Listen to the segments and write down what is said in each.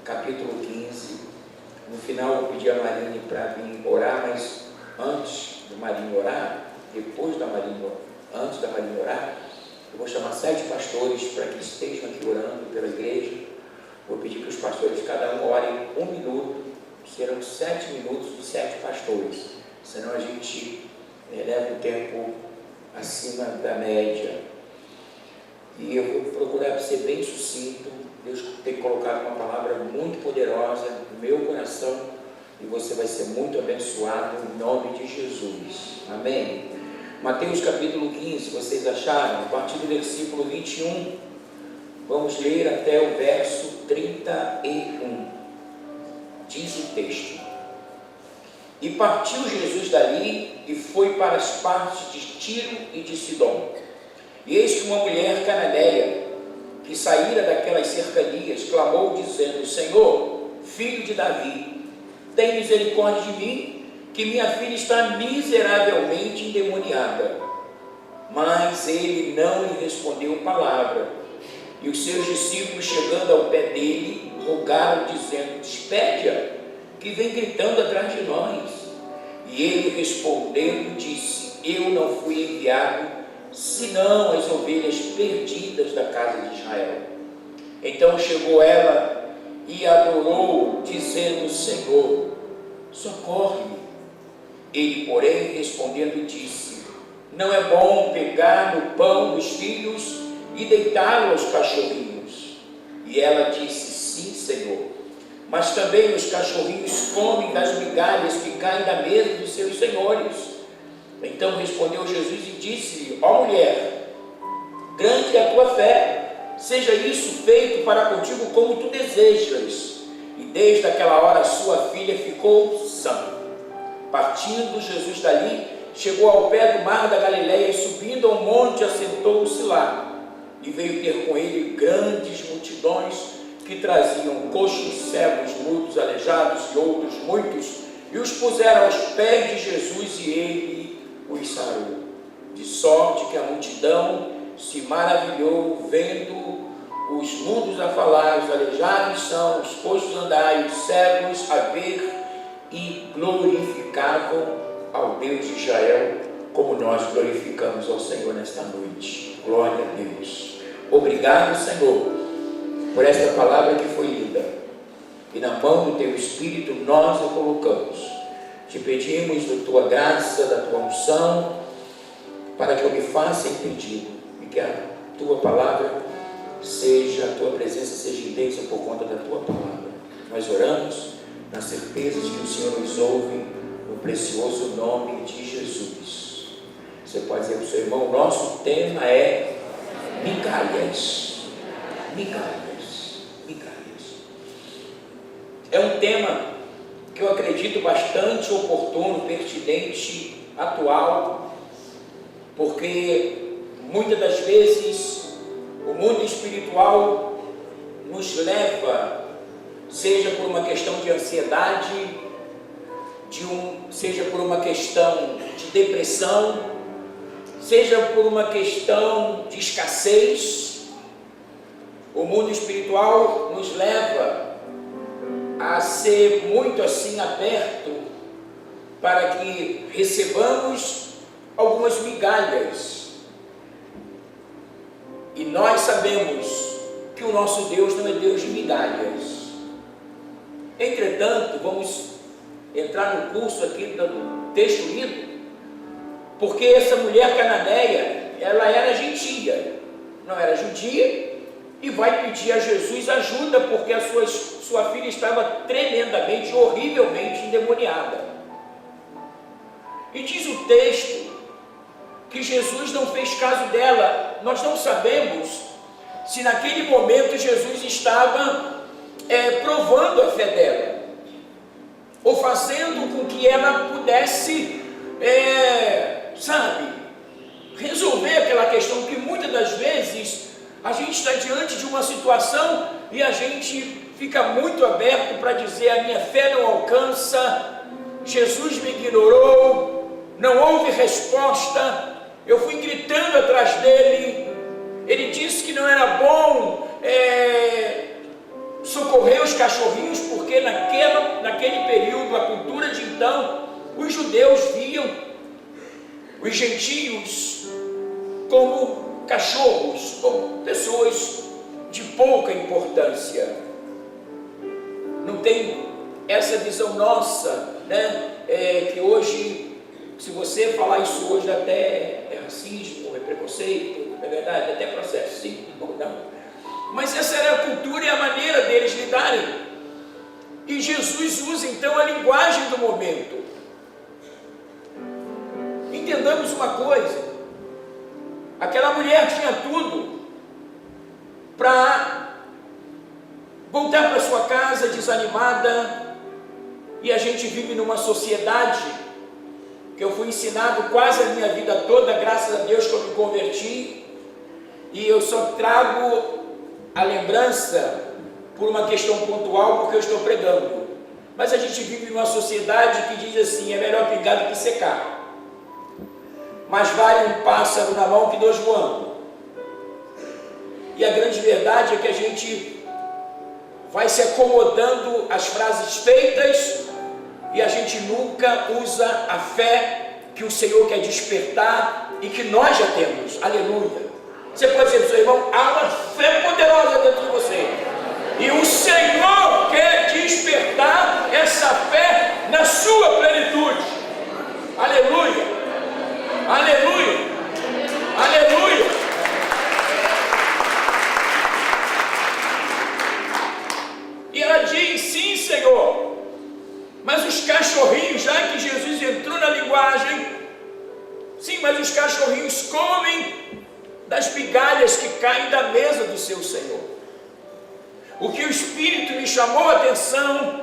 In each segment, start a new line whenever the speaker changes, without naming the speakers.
capítulo 15. No final eu pedi a Marine para vir orar, mas antes do Marine orar, antes da Marine orar, eu vou chamar 7 pastores para que estejam aqui orando pela igreja. Vou pedir que os pastores, cada um, orem 1 minuto. Serão 7 minutos de 7 pastores, senão a gente leva o tempo acima da média. E eu vou procurar ser bem sucinto. Deus tem colocado uma palavra muito poderosa no meu coração e você vai ser muito abençoado em nome de Jesus. Amém? Mateus capítulo 15, vocês acharam? A partir do versículo 21, vamos ler até o verso 31. Diz o texto: E partiu Jesus dali e foi para as partes de Tiro e de Sidom. E eis que uma mulher cananeia, que saíra daquelas cercanias, clamou dizendo: Senhor, filho de Davi, tem misericórdia de mim, que minha filha está miseravelmente endemoniada. Mas ele não lhe respondeu palavra. E os seus discípulos, chegando ao pé dele, rogaram, dizendo: Despede-a, que vem gritando atrás de nós. E ele, respondendo, disse: Eu não fui enviado senão as ovelhas perdidas da casa de Israel. Então chegou ela e adorou, dizendo: Senhor, socorre-me. Ele, porém, respondendo, disse: Não é bom pegar no pão dos filhos e deitá-lo aos cachorrinhos. E ela disse: Sim, Senhor, mas também os cachorrinhos comem das migalhas que caem da mesa dos seus senhores. Então respondeu Jesus e disse-lhe: Ó mulher, grande é a tua fé, seja isso feito para contigo como tu desejas. E desde aquela hora sua filha ficou sã. Partindo Jesus dali, chegou ao pé do mar da Galileia e, subindo ao monte, assentou-se lá. E veio ter com ele grandes multidões que traziam coxos, cegos, mudos, aleijados e outros muitos, e os puseram aos pés de Jesus, e ele os sarou. De sorte que a multidão se maravilhou, vendo os mudos a falar, os aleijados são, os coxos andar, e os cegos a ver, e glorificavam ao Deus de Israel, como nós glorificamos ao Senhor nesta noite. Glória a Deus. Obrigado, Senhor, por esta palavra que foi lida, e na mão do Teu Espírito nós a colocamos. Te pedimos da Tua graça, da Tua unção, para que eu me faça entendido, e que a Tua palavra seja, a Tua presença seja intensa por conta da Tua palavra. Nós oramos na certeza de que o Senhor nos ouve, no precioso nome de Jesus. Você pode dizer para o seu irmão: nosso tema é migalhas. Migalhas. Migalhas. É um tema que eu acredito bastante oportuno, pertinente, atual, porque muitas das vezes o mundo espiritual nos leva, seja por uma questão de ansiedade, seja por uma questão de depressão, seja por uma questão de escassez. O mundo espiritual nos leva a ser muito assim aberto para que recebamos algumas migalhas. E nós sabemos que o nosso Deus não é Deus de migalhas. Entretanto, vamos entrar no curso aqui do texto lido, porque essa mulher cananeia, ela era gentia, não era judia, e vai pedir a Jesus ajuda, porque a sua filha estava tremendamente, horrivelmente endemoniada. E diz o texto que Jesus não fez caso dela. Nós não sabemos se naquele momento Jesus estava provando a fé dela, ou fazendo com que ela pudesse, resolver aquela questão, que muitas das vezes a gente está diante de uma situação e a gente fica muito aberto para dizer: a minha fé não alcança, Jesus me ignorou, não houve resposta, eu fui gritando atrás dele, ele disse que não era bom socorrer os cachorrinhos, porque naquele período, a cultura de então, os judeus viam os gentios como cachorros, como pessoas de pouca importância. Não tem essa visão nossa, né? Que hoje, se você falar isso hoje, até é racismo, é preconceito, é verdade, até processo, sim, não. Mas essa era a cultura e a maneira deles lidarem. E Jesus usa então a linguagem do momento. Entendamos uma coisa: aquela mulher tinha tudo para voltar para sua casa desanimada, e a gente vive numa sociedade que eu fui ensinado quase a minha vida toda, graças a Deus que eu me converti, e eu só trago a lembrança por uma questão pontual, porque eu estou pregando. Mas a gente vive numa sociedade que diz assim: é melhor pingar do que secar, mas vale um pássaro na mão que 2 voando. E a grande verdade é que a gente vai se acomodando às frases feitas, e a gente nunca usa a fé que o Senhor quer despertar e que nós já temos. Aleluia! Você pode dizer para o seu irmão: há uma fé poderosa dentro de você, e o Senhor quer despertar essa fé na sua plenitude. Aleluia, aleluia, aleluia. E ela diz: sim, Senhor, mas os cachorrinhos, já que Jesus entrou na linguagem, sim, mas os cachorrinhos comem das migalhas que caem da mesa do seu Senhor. O que o Espírito me chamou a atenção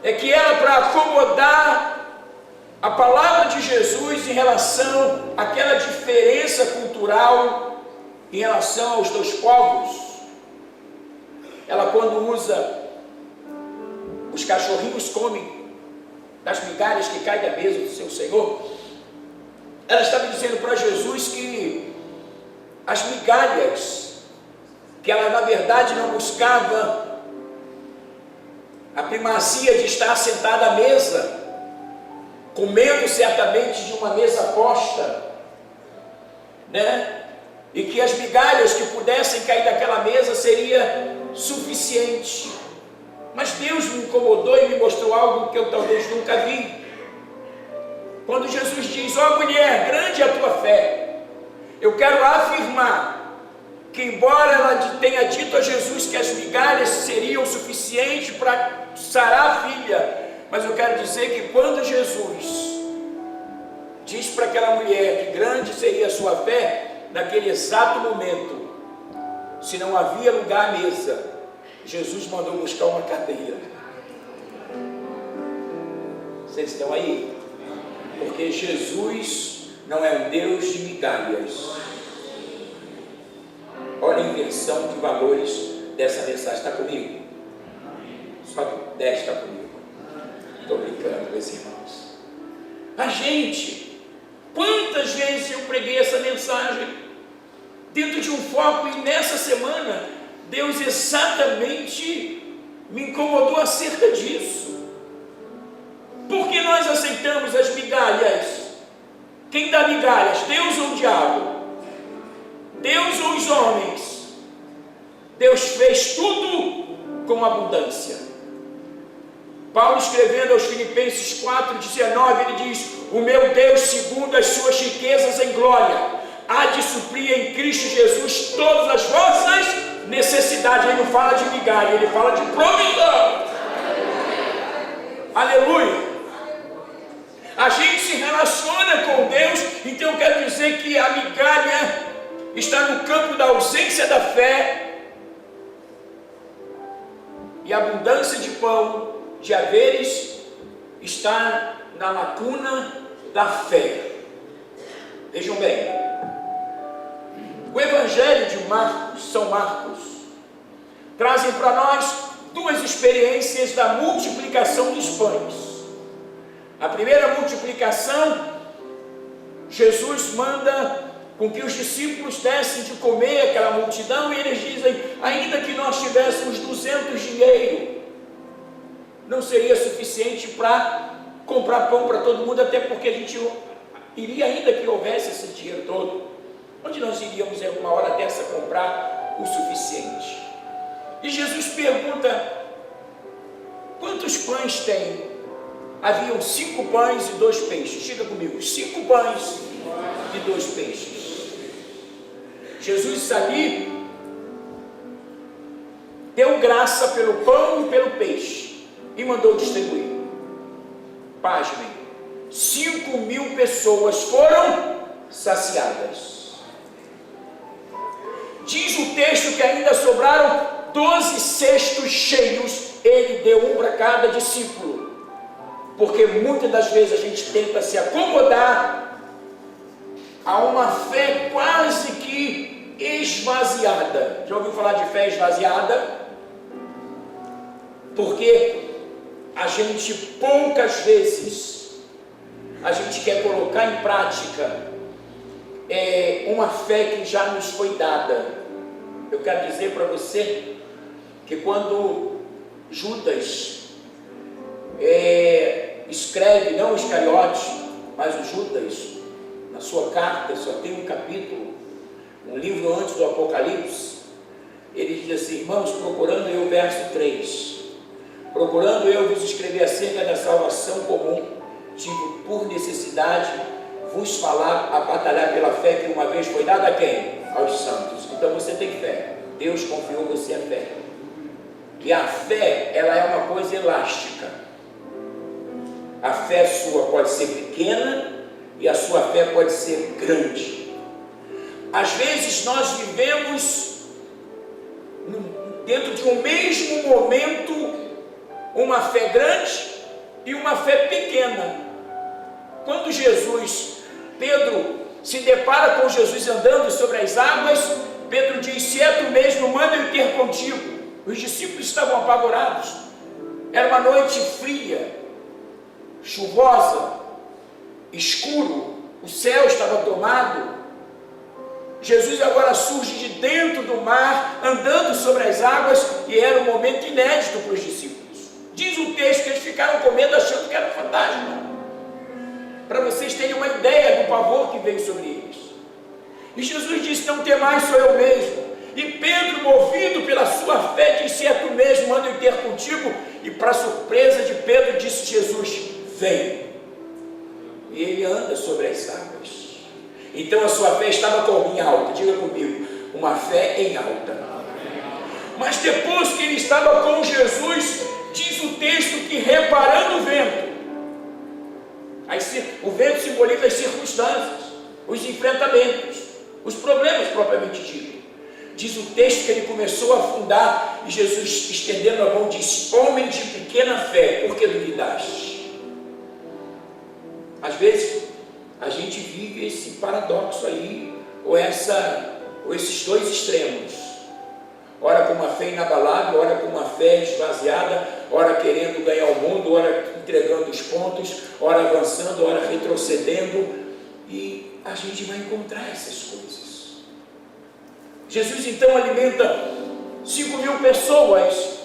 é que ela, para acomodar a palavra de Jesus em relação àquela diferença cultural em relação aos 2 povos, ela, quando usa os cachorrinhos comem das migalhas que caem da mesa do seu Senhor, ela estava dizendo para Jesus que as migalhas, que ela na verdade não buscava a primazia de estar sentada à mesa, comendo certamente de uma mesa posta, né? E que as migalhas que pudessem cair daquela mesa seria suficiente. Mas Deus me incomodou e me mostrou algo que eu talvez nunca vi. Quando Jesus diz: ó mulher, grande é a tua fé, eu quero afirmar que, embora ela tenha dito a Jesus que as migalhas seriam suficientes para sarar a filha, mas eu quero dizer que quando Jesus diz para aquela mulher que grande seria a sua fé, naquele exato momento, se não havia lugar à mesa, Jesus mandou buscar uma cadeira. Vocês estão aí? Porque Jesus não é um Deus de migalhas. Olha a inversão de valores dessa mensagem. Está comigo? Só 10 está comigo. Estou brincando com esses irmãos. A gente, quantas vezes eu preguei essa mensagem dentro de um foco, e nessa semana Deus exatamente me incomodou acerca disso. Porque nós aceitamos as migalhas. Quem dá migalhas? Deus ou o diabo? Deus ou os homens? Deus fez tudo com abundância. Paulo, escrevendo aos Filipenses 4,19, ele diz: o meu Deus, segundo as suas riquezas em glória, há de suprir em Cristo Jesus todas as vossas necessidades. Ele não fala de migalha, ele fala de provisão. Aleluia. A gente se relaciona com Deus, então eu quero dizer que a migalha está no campo da ausência da fé, e a abundância de pão, de haveres, está na lacuna da fé. Vejam bem, o Evangelho de Marcos, São Marcos, trazem para nós 2 experiências da multiplicação dos pães. A primeira multiplicação, Jesus manda com que os discípulos dessem de comer aquela multidão, e eles dizem: ainda que nós tivéssemos 200 dinheiro, não seria suficiente para comprar pão para todo mundo, até porque a gente iria, ainda que houvesse esse dinheiro todo, onde nós iríamos em uma hora dessa comprar o suficiente? E Jesus pergunta: quantos pães tem? Haviam 5 pães e 2 peixes. Diga comigo: 5 pães e 2 peixes. Jesus ali deu graça pelo pão e pelo peixe e mandou distribuir. Pasmem, 5.000 pessoas foram saciadas. Diz o texto que ainda sobraram 12 cestos cheios. Ele deu um para cada discípulo, porque muitas das vezes a gente tenta se acomodar a uma fé quase que esvaziada. Já ouviu falar de fé esvaziada? Porque a gente poucas vezes a gente quer colocar em prática uma fé que já nos foi dada. Eu quero dizer para você que quando Judas escreve, não o Iscariote, mas o Judas, na sua carta, só tem um capítulo, um livro antes do Apocalipse, ele diz assim: irmãos, procurando eu, verso 3, procurando eu vos escrever acerca da salvação comum, tive por necessidade vos falar, a batalhar pela fé que uma vez foi dada a quem? Aos santos. Então você tem fé, Deus confiou você a fé, e a fé, ela é uma coisa elástica. A fé sua pode ser pequena e a sua fé pode ser grande. Às vezes nós vivemos dentro de um mesmo momento uma fé grande e uma fé pequena. Quando Pedro se depara com Jesus andando sobre as águas, Pedro diz: se é tu mesmo, manda eu ter contigo. Os discípulos estavam apavorados. Era uma noite fria, chuvosa, escuro, o céu estava tomado. Jesus agora surge de dentro do mar, andando sobre as águas, e era um momento inédito para os discípulos. Diz o texto que eles ficaram com medo, achando que era um fantasma, para vocês terem uma ideia do pavor que veio sobre eles. E Jesus disse: não temais, sou eu mesmo. E Pedro, movido pela sua fé, disse: é tu mesmo, manda eu ter contigo. E para surpresa de Pedro, disse Jesus: vem. E ele anda sobre as águas. Então a sua fé estava como? Em alta. Diga comigo: uma fé em alta. Mas depois que ele estava com Jesus, diz o texto que, reparando o vento, o vento simboliza as circunstâncias, os enfrentamentos, os problemas propriamente dito. Diz o texto que ele começou a afundar, e Jesus, estendendo a mão, diz: homem de pequena fé, por que duvidaste? Às vezes a gente vive esse paradoxo aí, ou esses dois extremos, ora com uma fé inabalável, ora com uma fé esvaziada, ora querendo ganhar o mundo, ora entregando os pontos, ora avançando, ora retrocedendo, e a gente vai encontrar essas coisas. Jesus então alimenta 5.000 pessoas,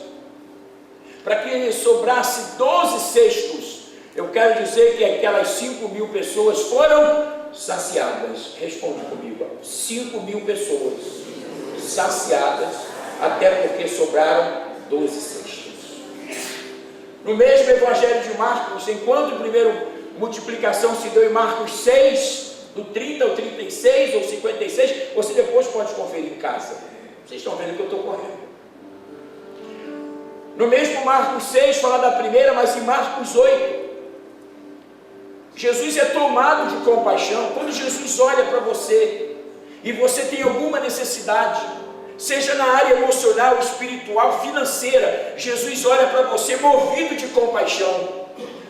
para que sobrasse 12 cestos. Eu quero dizer que aquelas 5.000 pessoas foram saciadas. Responde comigo: 5.000 pessoas saciadas, até porque sobraram 12 cestos. No mesmo Evangelho de Marcos, enquanto a primeira multiplicação se deu em Marcos 6, do 30 ao 36 ou 56, você depois pode conferir em casa. Vocês estão vendo que eu estou correndo. No mesmo Marcos 6 fala da primeira, mas em Marcos 8, Jesus é tomado de compaixão. Quando Jesus olha para você e você tem alguma necessidade, seja na área emocional, espiritual, financeira, Jesus olha para você movido de compaixão.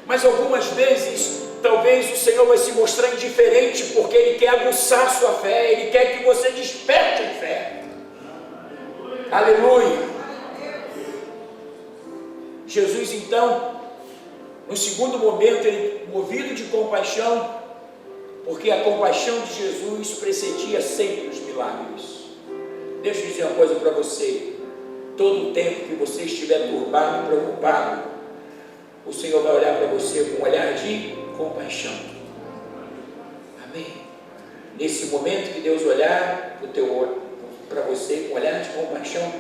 Mas algumas vezes, talvez o Senhor vai se mostrar indiferente, porque Ele quer aguçar sua fé, Ele quer que você desperte em fé. Aleluia! Jesus então, no segundo momento, ele, movido de compaixão, porque a compaixão de Jesus precedia sempre os milagres. Deixa eu dizer uma coisa para você: todo o tempo que você estiver turbado, preocupado, o Senhor vai olhar para você com um olhar de compaixão. Amém? Nesse momento que Deus olhar para você com um olhar de compaixão,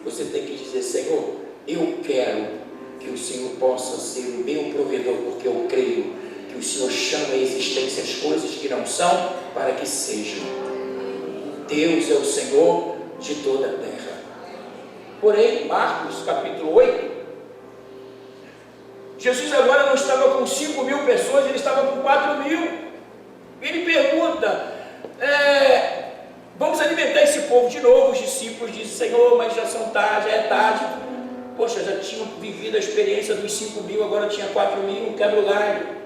você tem que dizer: Senhor, eu quero que o Senhor possa ser o meu provedor, porque eu creio que o Senhor chama a existência as coisas que não são para que sejam. Deus é o Senhor de toda a terra. Porém, Marcos capítulo 8, Jesus agora não estava com 5.000 pessoas, ele estava com 4.000. Ele pergunta: vamos alimentar esse povo de novo? Os discípulos dizem: Senhor, mas já é tarde. Poxa, já tinham vivido a experiência dos 5.000, agora tinha 4.000, quebra o galho.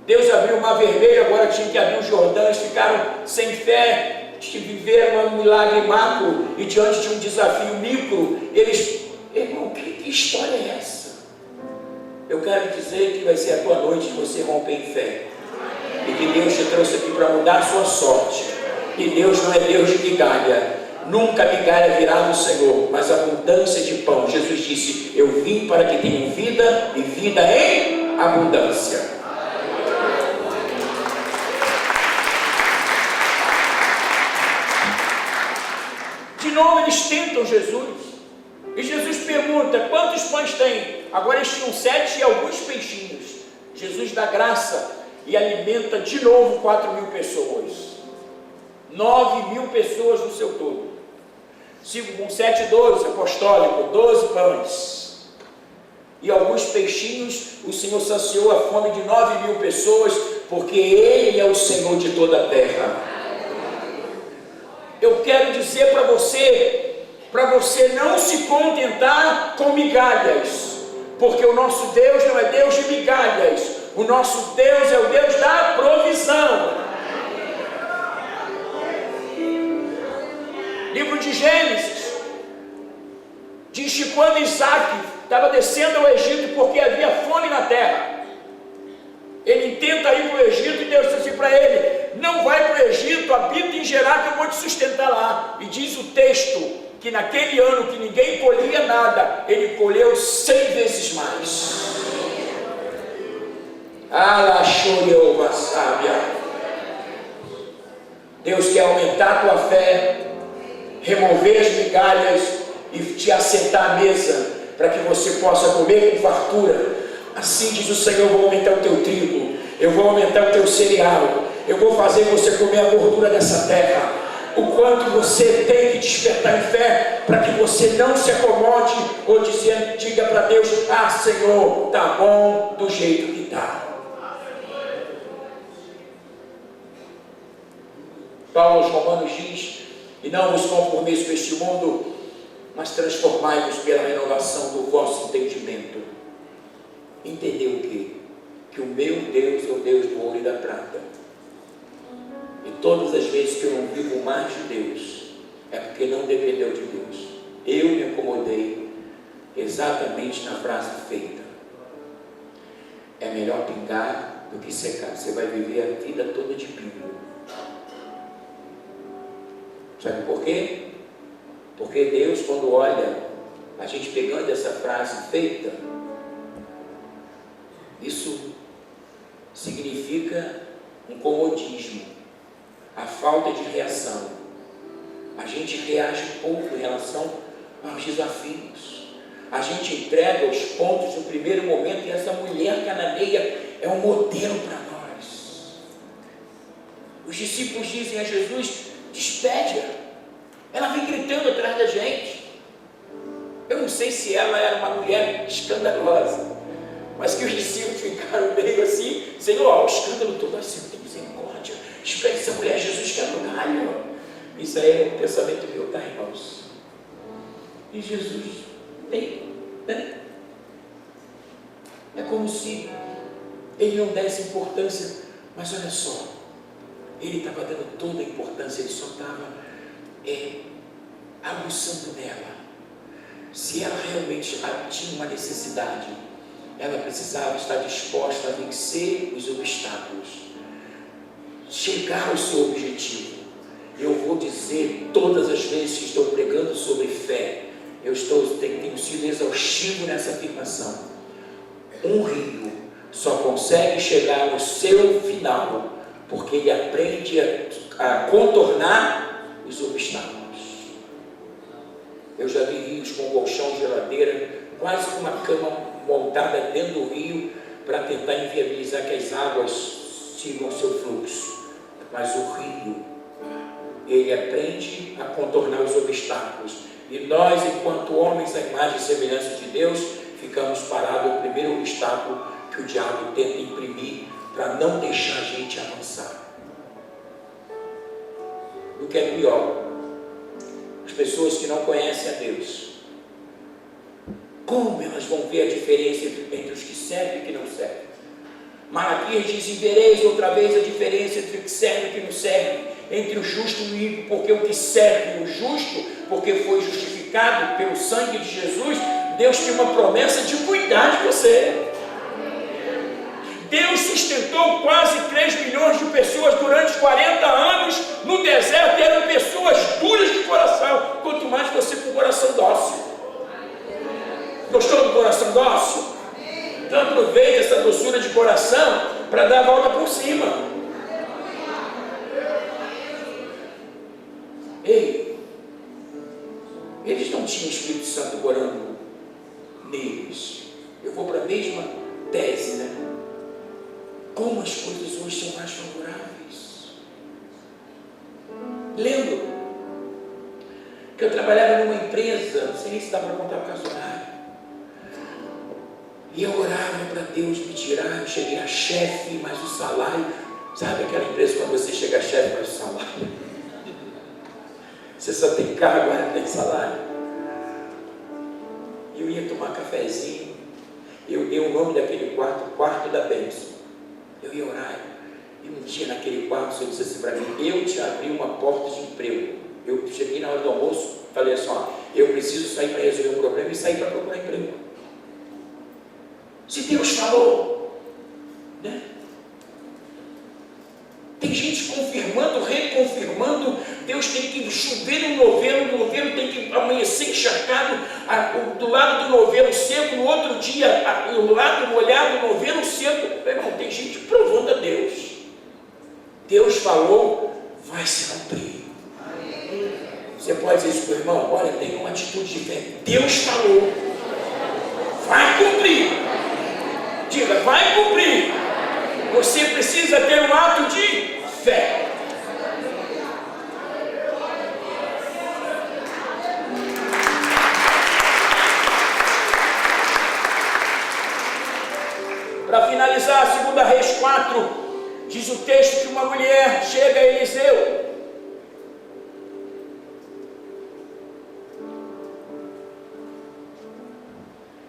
Deus abriu o mar vermelho, agora tinha que abrir o Jordão. Eles ficaram sem fé, viveram um milagre macro, e diante de um desafio micro, irmão, que história é essa? Eu quero dizer que vai ser a tua noite de você romper em fé, e que Deus te trouxe aqui para mudar a sua sorte. E Deus não é Deus de migalha, nunca migalha virá do Senhor, mas abundância de pão. Jesus disse: eu vim para que tenham vida, e vida em abundância. De novo eles tentam Jesus, e Jesus pergunta: quantos pães tem? Agora eles tinham 7 e alguns peixinhos. Jesus dá graça e alimenta de novo 4.000 pessoas, 9.000 pessoas no seu todo. 5 com 7, 12, apostólico, 12 pães e alguns peixinhos. O Senhor saciou a fome de 9.000 pessoas, porque Ele é o Senhor de toda a terra. Eu quero dizer para você não se contentar com migalhas, porque o nosso Deus não é Deus de migalhas, o nosso Deus é o Deus da provisão. Livro de Gênesis diz que quando Isaac estava descendo ao Egito, porque havia fome na terra, ele tenta ir para o Egito, e Deus disse assim para ele: não vai para o Egito, habita em Gerar, que eu vou te sustentar lá. E diz o texto que naquele ano que ninguém colhia nada, ele colheu 100 vezes mais. Deus quer aumentar a tua fé, remover as migalhas e te assentar à mesa, para que você possa comer com fartura. Assim diz o Senhor: eu vou aumentar o teu trigo, eu vou aumentar o teu cereal, eu vou fazer você comer a gordura dessa terra. O quanto você tem que despertar em fé, para que você não se acomode ou diga para Deus: ah, Senhor, está bom do jeito que está. Paulo aos Romanos diz: e não vos conformeis com este mundo, mas transformai-vos pela renovação do vosso entendimento. Entender o quê? Que o meu Deus é o Deus do ouro e da prata. E todas as vezes que eu não vivo mais de Deus, é porque não dependeu de Deus. Eu me acomodei exatamente na frase feita: é melhor pingar do que secar. Você vai viver a vida toda de pingo. Sabe por quê? Porque Deus, quando olha a gente pegando essa frase feita, isso significa um comodismo, a falta de reação. A gente reage pouco em relação aos desafios. A gente entrega os pontos no primeiro momento, e essa mulher cananeia é um modelo para nós. Os discípulos dizem a Jesus: despede-a, ela vem gritando atrás da gente. Eu não sei se ela era uma mulher escandalosa, mas que os discípulos ficaram meio assim: Senhor, ó, o escândalo todo assim, tem misericórdia, espere essa mulher, Jesus quer no galho. Isso aí é um pensamento meu, tá, irmãos? E Jesus nem, né? É como se ele não desse importância, mas olha só, ele estava dando toda a importância, ele só estava aguçando nela. Se ela realmente tinha uma necessidade, ela precisava estar disposta a vencer os obstáculos, chegar ao seu objetivo. Eu vou dizer todas as vezes que estou pregando sobre fé, tenho sido exaustivo nessa afirmação. Um rio só consegue chegar no seu final porque ele aprende a contornar os obstáculos. Eu já vi rios com colchão, geladeira, quase com uma cama montada dentro do rio para tentar inviabilizar que as águas sigam o seu fluxo. Mas o rio, ele aprende a contornar os obstáculos. E nós, enquanto homens à imagem e semelhança de Deus, ficamos parados no primeiro obstáculo que o diabo tenta imprimir para não deixar a gente avançar. O que é pior, as pessoas que não conhecem a Deus, como elas vão ver a diferença entre os que servem e os que não servem? Malaquias diz: e vereis outra vez a diferença entre o que serve e o que não serve, entre o justo e o ímpio, porque o que serve o justo, porque foi justificado pelo sangue de Jesus, Deus tem uma promessa de cuidar de você. Deus sustentou quase 3 milhões de pessoas durante 40 anos no deserto, eram pessoas duras de coração, quanto mais você com o coração dócil. Gostou do coração dócil? Então aproveita essa doçura de coração para dar a volta por cima. Ei, eles não tinham o Espírito Santo morando neles. Eu vou para a mesma tese, né? Como as coisas hoje são mais favoráveis. Lembro que eu trabalhava numa empresa, não sei se dá para contar o caso da área, e eu orava para Deus me tirar. Eu cheguei a chefe, mas o salário, sabe aquela empresa quando você chega a chefe, mas o salário, você só tem cargo, agora não tem salário. E eu ia tomar cafezinho, eu dei o nome daquele quarto da bênção. Eu ia orar, e um dia naquele quarto o Senhor disse assim para mim: eu te abri uma porta de emprego. Eu cheguei na hora do almoço, falei assim: ó, eu preciso sair para resolver um problema e sair para procurar emprego. Se Deus falou, né? Tem gente confirmando, reconfirmando. Deus tem que chover no novelo tem que amanhecer encharcado, do lado do novelo seco, no outro dia, do lado molhado, o novelo seco. Meu irmão, tem gente provando a Deus. Deus falou, vai se cumprir. Você pode dizer isso para o irmão: olha, tem uma atitude de fé. Deus falou, vai cumprir. Diga, vai cumprir. Você precisa ter um ato de fé. Para finalizar, 2 Reis 4, diz o texto que uma mulher chega a Eliseu.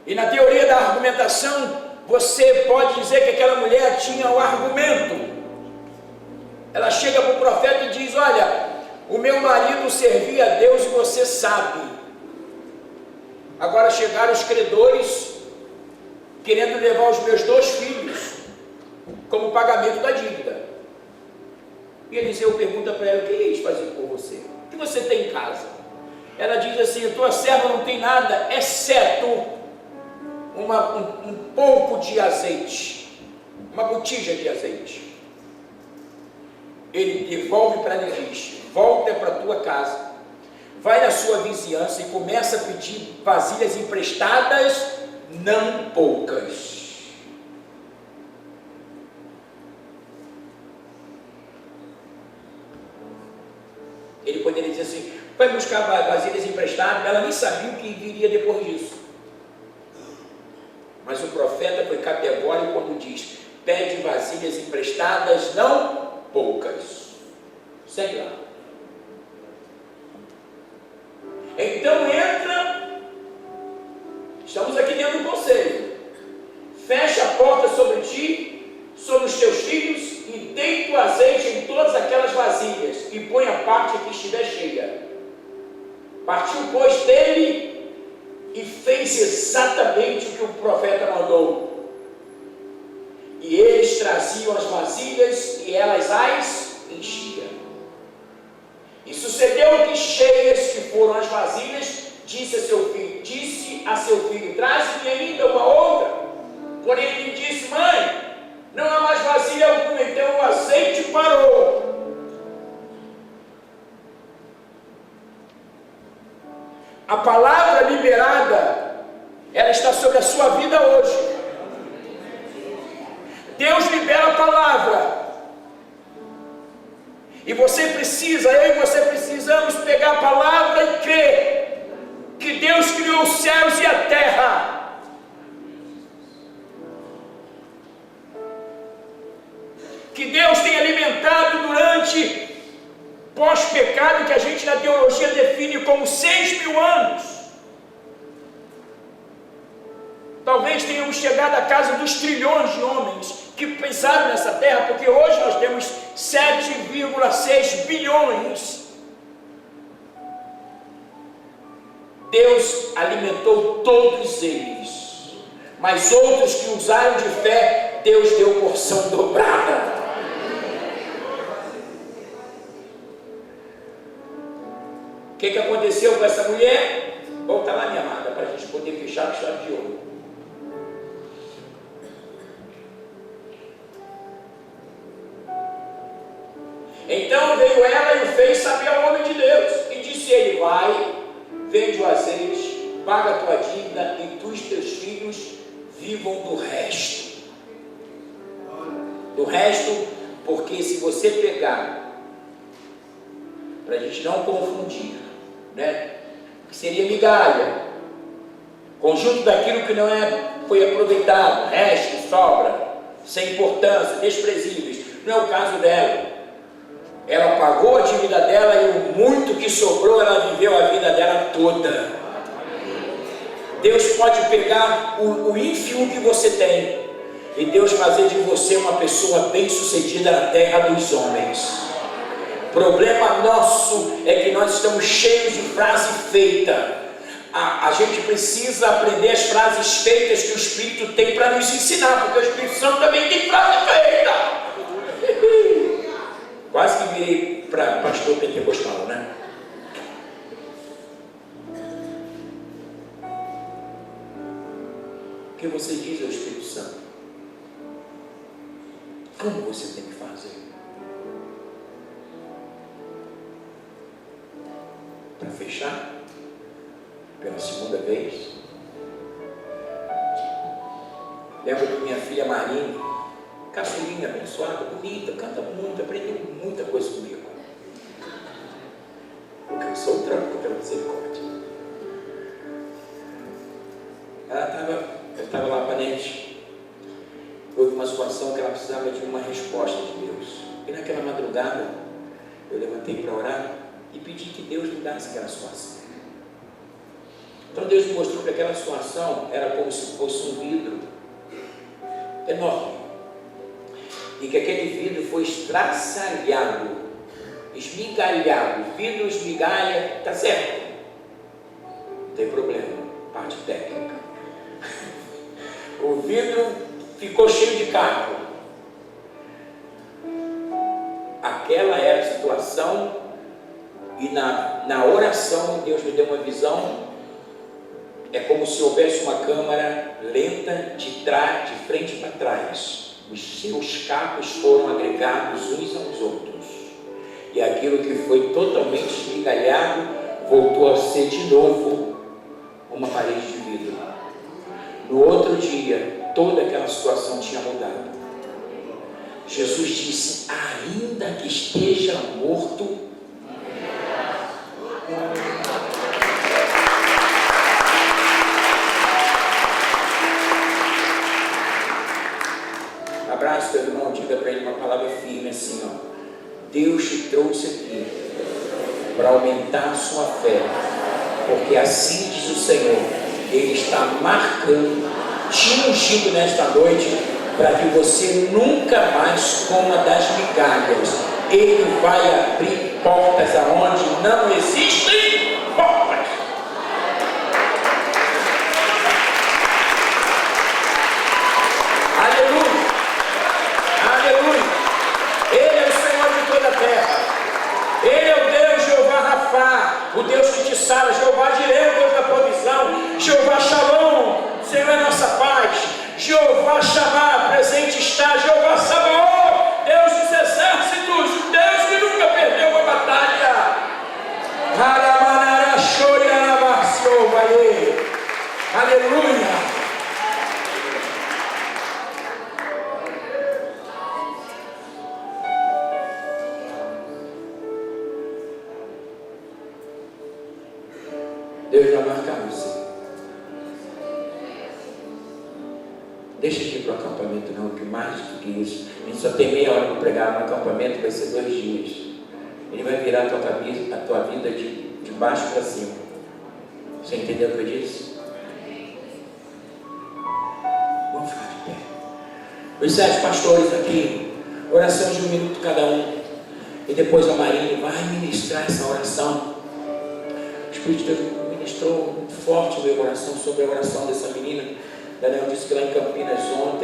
E na teoria da argumentação, você pode dizer que aquela mulher tinha o argumento. Ela chega para o profeta e diz: olha, o meu marido servia a Deus e você sabe. Agora chegaram os credores querendo levar os meus 2 filhos como pagamento da dívida. E Eliseu pergunta para ela: o que eles fazem por você? O que você tem em casa? Ela diz assim: a tua serva não tem nada, exceto um pouco de azeite, uma botija de azeite. Ele devolve para ela e diz: volta para a tua casa, vai na sua vizinhança e começa a pedir vasilhas emprestadas, não poucas. Ele poderia dizer assim: vai buscar vasilhas emprestadas. Ela nem sabia o que viria depois disso. Mas o profeta foi categórico quando diz: pede vasilhas emprestadas, não poucas. Segue lá. Então entra, estamos aqui dentro do conselho. Fecha a porta sobre ti, sobre os teus filhos, e deita o azeite em todas aquelas vasilhas, e põe a parte que estiver cheia. Partiu, pois, dele, e fez exatamente o que o profeta mandou. E eles traziam as vasilhas e elas as enchiam. E sucedeu que, cheias que foram as vasilhas, disse a seu filho: traze-me ainda uma outra. Porém ele disse: mãe, não há mais vasilha alguma. Então o azeite parou. A palavra liberada, ela está sobre a sua vida hoje. Deus libera a palavra. E você precisa, eu e você precisamos pegar a palavra e crer que Deus criou os céus e a terra. Que Deus tem alimentado durante pós-pecado, que a gente na teologia define como 6.000 anos. Talvez tenhamos chegado à casa dos trilhões de homens que pisaram nessa terra, porque hoje nós temos 7,6 bilhões. Deus alimentou todos eles, mas outros que usaram de fé, Deus deu porção dobrada. O que aconteceu com essa mulher? Volta lá, minha amada, para a gente poder fechar com chave de ouro. Então veio ela e o fez saber ao homem de Deus, e disse ele: vai, vende o azeite, paga a tua dívida, e tu e teus filhos vivam do resto. Do resto, porque se você pegar, para a gente não confundir, né? Que seria migalha, conjunto daquilo que não foi aproveitado, resto, sobra, sem importância, desprezíveis. Não é o caso dela. Ela pagou a dívida dela e o muito que sobrou, ela viveu a vida dela toda. Deus pode pegar o ínfimo que você tem e Deus fazer de você uma pessoa bem-sucedida na terra dos homens. O problema nosso é que nós estamos cheios de frase feita. A gente precisa aprender as frases feitas que o Espírito tem para nos ensinar, porque o Espírito Santo também tem frase feita. Quase que virei para pastor pentecostal, né? O que você diz ao Espírito Santo? Como você tem que fazer? Para fechar, pela segunda vez, lembro que minha filha Marina, caçulinha, abençoada, bonita, canta muito, aprendeu muita coisa comigo. Porque eu sou o tranco pela misericórdia. Eu estava lá para Nete. Houve uma situação que ela precisava de uma resposta de Deus. E naquela madrugada, eu levantei para orar e pedi que Deus mudasse aquela situação. Então Deus me mostrou que aquela situação era como se fosse um vidro enorme. E que aquele vidro foi estraçalhado, esmigalhado. Vidro esmigalha, está certo? Não tem problema, parte técnica. O vidro ficou cheio de caco. Aquela era a situação, e na oração Deus me deu uma visão. É como se houvesse uma câmara lenta de frente para trás. Os seus cacos foram agregados uns aos outros, e aquilo que foi totalmente esmigalhado voltou a ser de novo uma parede de vidro. No outro dia, toda aquela situação tinha mudado. Jesus disse: ainda que esteja morto, abraço teu irmão, diga para ele uma palavra firme assim, ó: Deus te trouxe aqui para aumentar a sua fé, porque assim diz o Senhor, Ele está marcando, te ungindo nesta noite, para que você nunca mais coma das migalhas. Ele vai abrir portas aonde não existem portas. Aleluia! Aleluia! Deus vai marcar você. Deixa de ir para o acampamento não, que mais do que isso. A gente só tem meia hora para pregar. No acampamento vai ser 2 dias. Ele vai virar a tua vida de baixo para cima. Você entendeu o que eu disse? Vamos ficar de pé. Os 7 pastores aqui, oração de 1 minuto cada um. E depois a Marinha vai ministrar essa oração. O Espírito de Deus ministrou muito forte o meu coração sobre a oração dessa menina. Daniel disse que lá em Campinas ontem